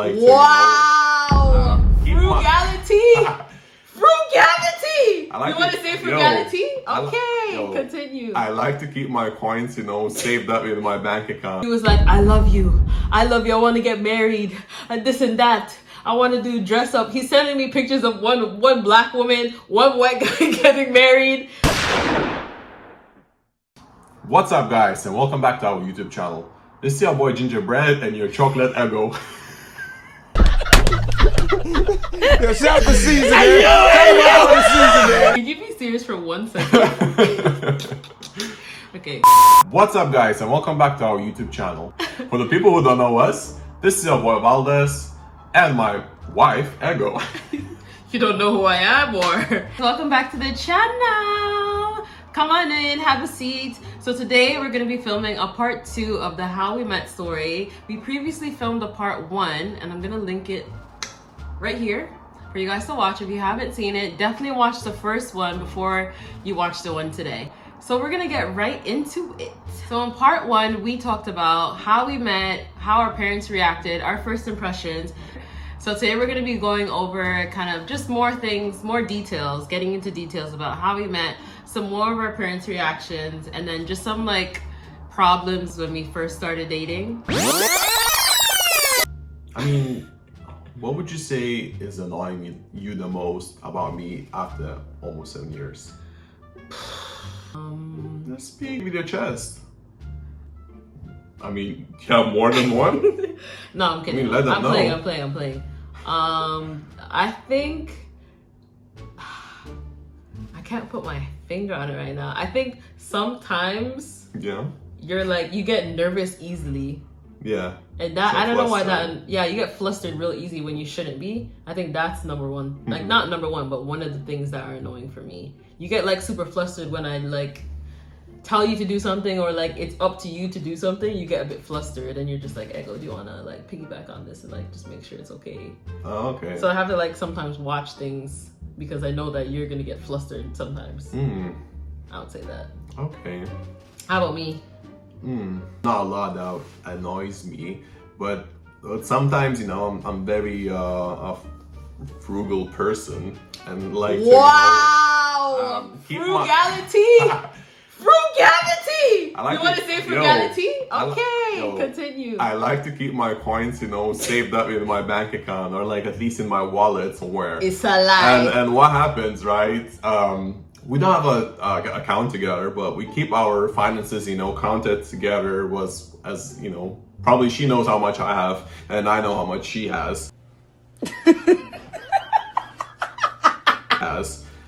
Like wow! Frugality! My... Frugality! Like you want to say frugality? Okay, continue. I like to keep my coins, saved up in my bank account. He was like, I love you. I love you. I want to get married. And this and that. I want to do dress up. He's sending me pictures of one black woman, one white guy getting married. What's up, guys, and welcome back to our YouTube channel. This is your boy Gingerbread and your chocolate ego. Yo, shout the season, man. Can you be serious for 1 second? Okay. What's up, guys, and welcome back to our YouTube channel. For the people who don't know us, this is your boy Valdas and my wife, Ego. You don't know who I am, or? Welcome back to the channel. Come on in, have a seat. So today we're going to be filming a part 2 of the How We Met story. We previously filmed a part 1, and I'm going to link it right here for you guys to watch. If you haven't seen it, definitely watch the first one before you watch the one today. So we're gonna get right into it. So in part 1, we talked about how we met, how our parents reacted, our first impressions. So today we're gonna be going over kind of just more things, more details, getting into details about how we met, some more of our parents' reactions, and then just some like problems when we first started dating. I mean, what would you say is annoying you the most about me after almost 7 years? Just speak with your chest. I mean, you have more than one? No, I'm kidding. I mean, let them know. I'm playing. I think I can't put my finger on it right now. I think sometimes you're like, you get nervous easily. Yeah. And that, I don't know why that, you get flustered real easy when you shouldn't be. I think that's number one. Like, not number one, but one of the things that are annoying for me. You get like super flustered when I like tell you to do something, or like it's up to you to do something. You get a bit flustered and you're just like, Ego, do you wanna like piggyback on this and like just make sure it's okay? Oh, okay. So I have to like sometimes watch things because I know that you're gonna get flustered sometimes. I would say that. Okay. How about me? Not a lot that annoys me, but sometimes, I'm very a frugal person, and like wow, frugality. Frugality! Like you want to say frugality? Okay, continue. I like to keep my coins, saved up in my bank account, or like at least in my wallet somewhere. It's a lie. And what happens, right? We don't have a account together, but we keep our finances, counted together. Was as probably she knows how much I have, and I know how much she has.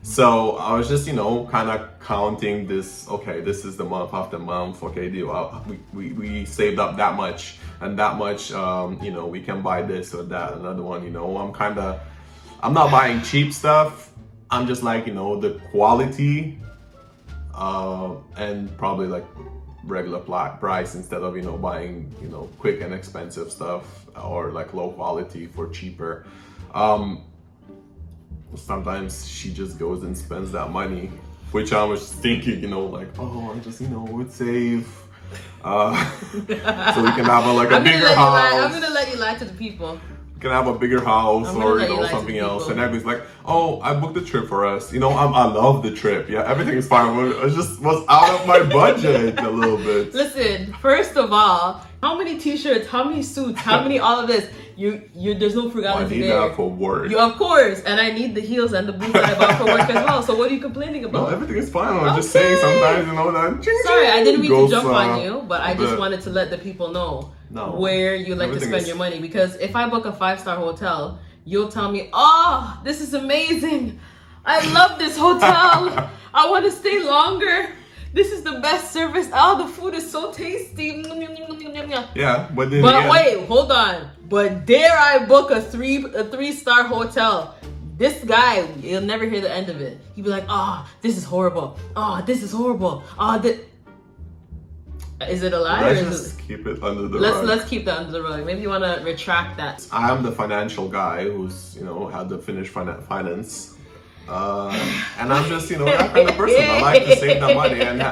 So I was just, kind of counting this. Okay, this is the month after month. Okay, we saved up that much, and that much, we can buy this or that. Another one, I'm not buying cheap stuff. I'm just like, the quality, and probably like regular price instead of, buying, quick and expensive stuff, or like low quality for cheaper. Sometimes she just goes and spends that money, which I was thinking, like, oh, I just, would save, so we can have a bigger house. I'm gonna let you lie to the people. We can have a bigger house, or something else, and everybody's like, oh, I booked the trip for us. I love the trip. Yeah, everything is fine. It just was out of my budget a little bit. Listen, first of all, how many t-shirts, how many suits, how many all of this? There's no frugality there. I need that for work. Of course, and I need the heels and the boots that I bought for work as well. So what are you complaining about? No, everything is fine. I'm just saying sometimes, that. Sorry, I didn't mean to jump on you, but I just wanted to let the people know where you like to spend your money. Because if I book a 5-star hotel, you'll tell me, oh, this is amazing. I love this hotel. I want to stay longer. This is the best service. Oh, the food is so tasty. Yeah, but then wait, hold on. But dare I book a 3-star hotel? This guy, you'll never hear the end of it. He'd be like, oh, this is horrible. Oh, this is horrible. Oh, is it a lie? Let's just keep it under the rug. Let's keep that under the rug. Maybe you want to retract that. I am the financial guy who's, had to finish finance. And I'm just, that kind of person. I like to save the money, and I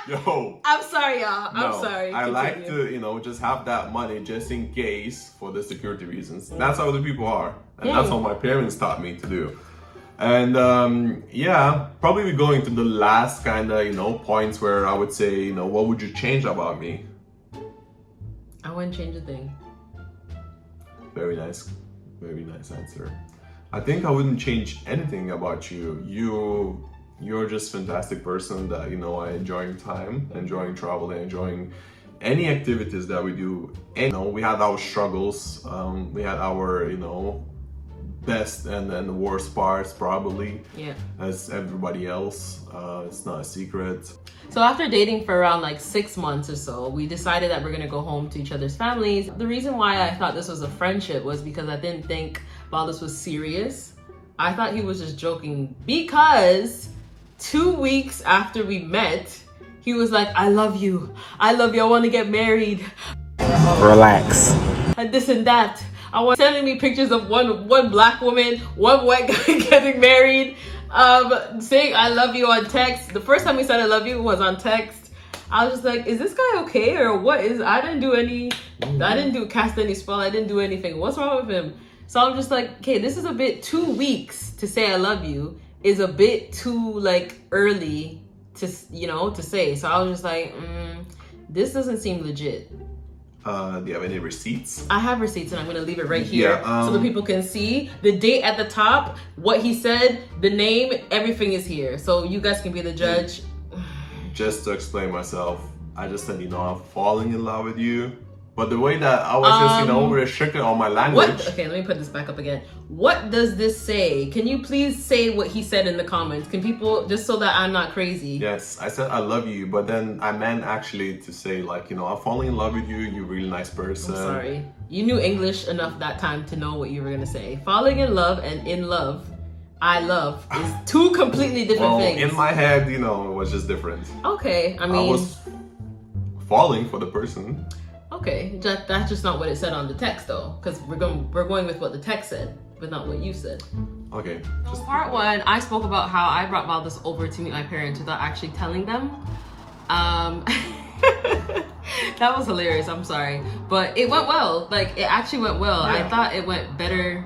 Yo. I'm sorry, y'all. I'm No, sorry. I like Continue. to, just have that money just in case for the security reasons. That's how the people are. And that's how my parents taught me to do. And yeah, probably we go into the last kind of, points where I would say, what would you change about me? I wouldn't change a thing. Very nice answer. I think I wouldn't change anything about you. You're just a fantastic person that, I enjoying time, enjoying traveling, enjoying any activities that we do. And, we had our struggles, we had our, best and the worst parts probably. Yeah. As everybody else. It's not a secret. So after dating for around like 6 months or so, we decided that we're gonna go home to each other's families. The reason why I thought this was a friendship was because I didn't think Valdas was serious. I thought he was just joking because 2 weeks after we met, he was like, I love you, I want to get married. Relax. And this and that. I was sending me pictures of one black woman, one white guy getting married, saying I love you on text. The first time he said I love you was on text. I was just like, is this guy okay or what is? I didn't cast any spell. I didn't do anything. What's wrong with him? So I'm just like, okay, this is a bit 2 weeks to say I love you is a bit too like early to say. So I was just like, this doesn't seem legit. Do you have any receipts? I have receipts and I'm going to leave it right here Yeah, so the people can see the date at the top, what he said, the name, everything is here. So you guys can be the judge. Just to explain myself, I just said, I'm falling in love with you. But the way that I was just, restricted on my language. What? Okay, let me put this back up again. What does this say? Can you please say what he said in the comments? Can people, just so that I'm not crazy? Yes, I said I love you, but then I meant actually to say like, I'm falling in love with you. You're a really nice person. I'm sorry. You knew English enough that time to know what you were going to say. Falling in love and in love, I love, is two completely different things. In my head, it was just different. Okay, I mean. I was falling for the person. Okay, that's just not what it said on the text though, because we're going with what the text said, but not what you said. Okay. So part 1, I spoke about how I brought Valdas over to meet my parents without actually telling them. That was hilarious. I'm sorry, but it went well. Like it actually went well. Yeah. I thought it went better.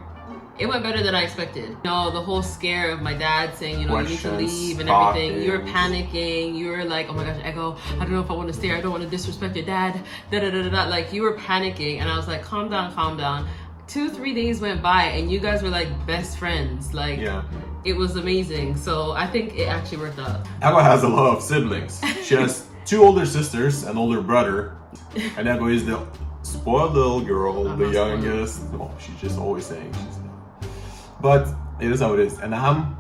It went better than I expected. The whole scare of my dad saying, you need to leave and everything. You were panicking. You were like, oh my gosh, Echo, I don't know if I want to stay. I don't want to disrespect your dad. Like you were panicking. And I was like, calm down, calm down. 2-3 days went by and you guys were like best friends. Like, yeah. It was amazing. So I think it actually worked out. Echo has a lot of siblings. She has 2 older sisters and older brother. And Echo is the spoiled little girl, the youngest. Oh, she's just always saying she's not. But it is how it is. And I'm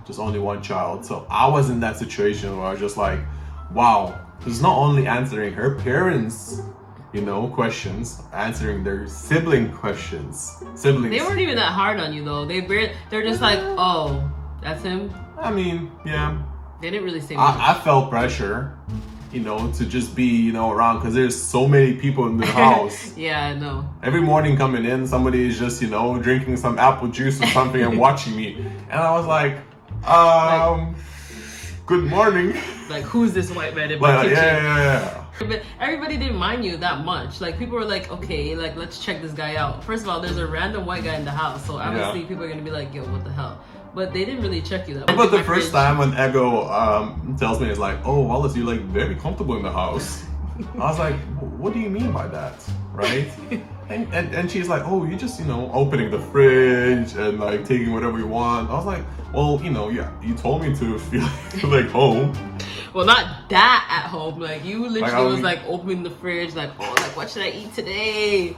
just only one child. So I was in that situation where I was just like, wow, she's not only answering her parents, questions, answering their sibling questions. Siblings. They weren't even that hard on you though. They're just like, oh, that's him? I mean, yeah. They didn't really say much. I felt pressure, to just be, around because there's so many people in the house. Yeah, I know. Every morning coming in, somebody is just, drinking some apple juice or something and watching me. And I was like, good morning. Like, who's this white man in my kitchen? Yeah. But everybody didn't mind you that much. Like, people were like, okay, like, let's check this guy out. First of all, there's a random white guy in the house. So obviously people are going to be like, yo, what the hell? But they didn't really check you that much. But the first time when Ego tells me, it's like, oh, Valdas, you're like very comfortable in the house. I was like, what do you mean by that? Right? and she's like, oh, you're just, opening the fridge and like taking whatever you want. I was like, well, you told me to feel like home. Well, not that at home. Like, you literally was like opening the fridge, like, oh, like, what should I eat today?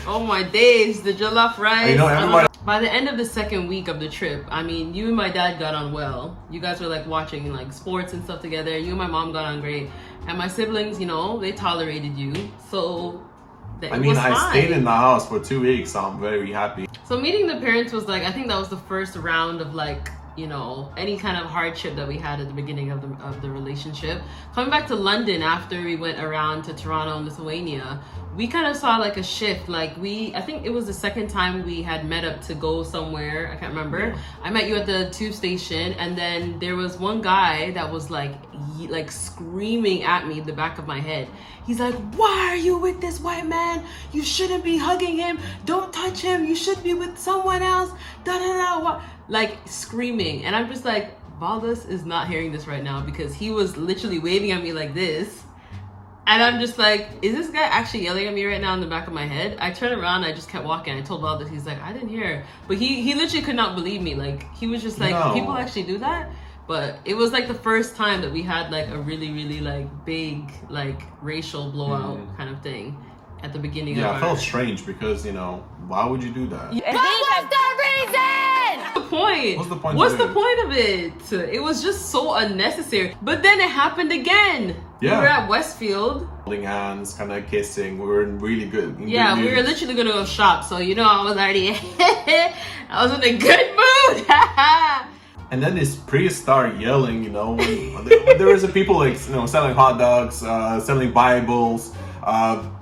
Oh my days, the jollof rice. Everybody. By the end of the second week of the trip, I mean, you and my dad got on well. You guys were like watching like sports and stuff together. You and my mom got on great. And my siblings, they tolerated you. So I stayed in the house for 2 weeks, so I'm very happy. So meeting the parents was like, I think that was the first round of like, you know, any kind of hardship that we had at the beginning of the relationship. Coming back to London after we went around to Toronto and Lithuania, we kind of saw like a shift. Like I think it was the second time we had met up to go somewhere. I can't remember. I met you at the tube station, and then there was one guy that was like screaming at me in the back of my head. He's like, "Why are you with this white man? You shouldn't be hugging him. Don't touch him. You should be with someone else." Da da da. What? Like screaming, and I'm just like, Valdas is not hearing this right now because he was literally waving at me like this. And I'm just like, is this guy actually yelling at me right now in the back of my head? I turned around, I just kept walking. I told Valdas, he's like, I didn't hear. But he literally could not believe me. Like, he was just like, No. People actually do that? But it was like the first time that we had like a really, really like big, like racial blowout kind of thing at the beginning of Yeah, our... it felt strange because, you know, why would you do that? What was the reason? What's the point? What's the point What's of the it? point of it? It was just so unnecessary. But then it happened again. Yeah. We were at Westfield. Holding hands, kind of kissing. We were in really good. In Yeah, good we were moods. literally gonna go shop. So, you know, I was already... I was in a good mood. And then this priest started yelling, you know, when there was people like, you know, selling hot dogs, selling Bibles,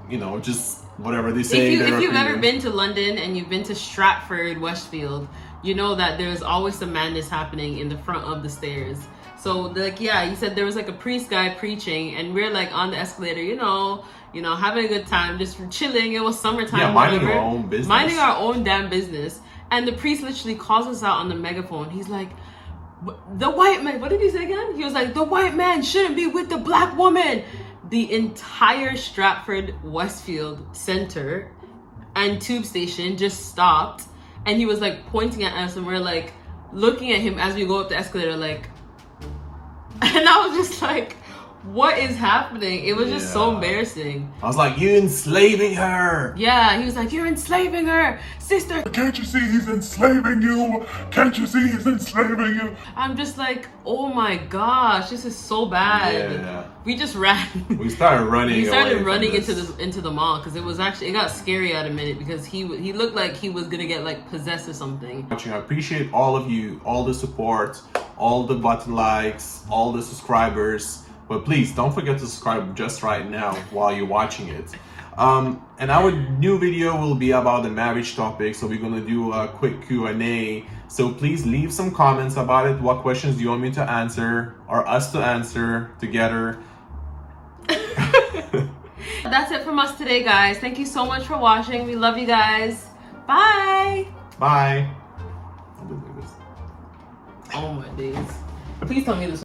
you know, just whatever they say. If you've ever been to London and you've been to Stratford, Westfield, you know that there's always some madness happening in the front of the stairs. So, like, yeah, you said there was like a priest guy preaching, and we're like on the escalator, you know, having a good time, just chilling. It was summertime. Yeah, minding whatever. our own business. Minding our own damn business. And the priest literally calls us out on the megaphone. He's like, the white man, what did he say again? He was like, the white man shouldn't be with the black woman. The entire Stratford Westfield Center and tube station just stopped, and he was like pointing at us, and we're like looking at him as we go up the escalator, like, and I was just like, what is happening? It was just so embarrassing. I was like, you enslaving her. Yeah, he was like, you're enslaving her, sister. Can't you see he's enslaving you? Can't you see he's enslaving you? I'm just like, oh my gosh, this is so bad. Yeah. We just ran. We started running. We started away running from this. into the mall because it got scary at a minute because he looked like he was gonna get like possessed or something. Watching. I appreciate all of you, all the support, all the button likes, all the subscribers. But please don't forget to subscribe just right now while you're watching it. And our new video will be about the marriage topic, so we're gonna do a quick Q&A. So please leave some comments about it. What questions do you want me to answer or us to answer together? That's it from us today, guys. Thank you so much for watching. We love you guys. Bye. Bye. Oh my days. Please tell me this.